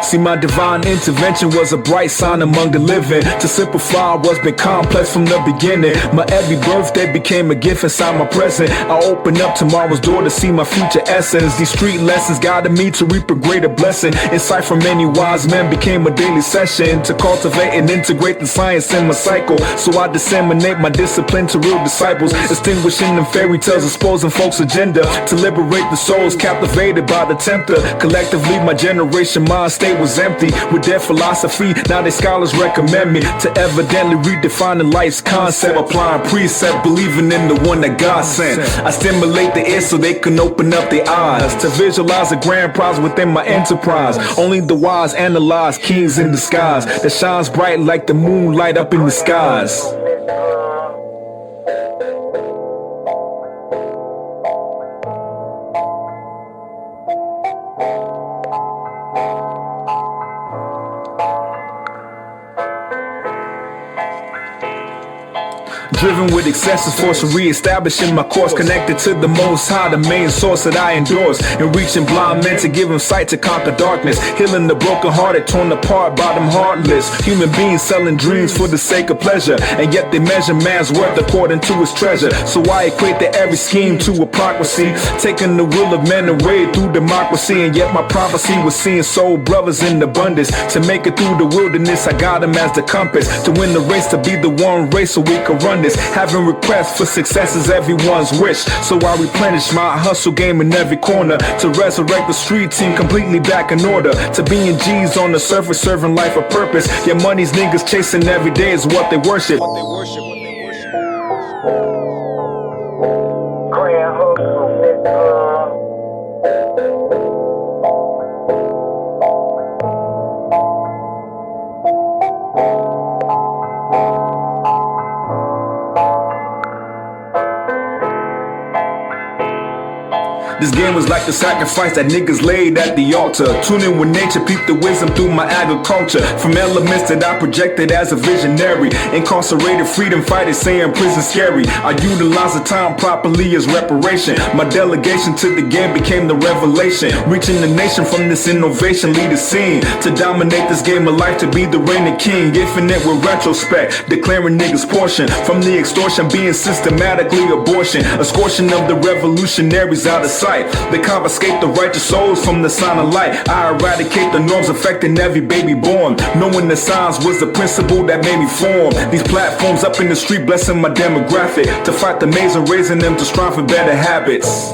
See, my divine intervention was a bright sign among the living. To simplify what's been complex from the beginning. My every birthday became a gift inside my present. I open up tomorrow's door to see my future essence. These street lessons guided me to reap a greater blessing. Insight from many wise men became a daily session. To cultivate and integrate the science in my cycle. So I disseminate my discipline to real disciples. Extinguishing them fairy tales, exposing folks' agenda. To liberate the souls captivated by the tempter. Collectively my generation mind state was empty with their philosophy. Now they scholars recommend me to evidently redefining life's concept, applying precept, believing in the one that God sent. I stimulate the ear so they can open up their eyes to visualize a grand prize within my enterprise. Only the wise analyze kings in disguise that shines bright like the moonlight up in the skies. Driven with excessive force and re-establishing my course. Connected to the Most High, the main source that I endorse. And reaching blind men to give them sight to conquer darkness. Healing the broken hearted, torn apart by them heartless human beings selling dreams for the sake of pleasure. And yet they measure man's worth according to his treasure. So I equate their every scheme to hypocrisy, taking the will of men away through democracy. And yet my prophecy was seeing soul brothers in abundance. To make it through the wilderness, I got them as the compass. To win the race, to be the one race so we can run this. Having requests for success is everyone's wish. So I replenish my hustle game in every corner. To resurrect the street team completely back in order. To being G's on the surface, serving life a purpose. Yeah, money's niggas chasing every day is what they worship. Grand hustle, nigga. This game was like the sacrifice that niggas laid at the altar. Tune in with nature, peep the wisdom through my agriculture. From elements that I projected as a visionary. Incarcerated freedom fighters saying prison scary. I utilized the time properly as reparation. My delegation to the game became the revelation. Reaching the nation from this innovation, lead the scene. To dominate this game of life, to be the reigning king. Infinite with retrospect, declaring niggas portion. From the extortion being systematically abortion. A scorching of the revolutionaries out of sight. They confiscate the righteous souls from the sign of light. I eradicate the norms affecting every baby born. Knowing the signs was the principle that made me form. These platforms up in the street blessing my demographic. To fight the maze and raising them to strive for better habits.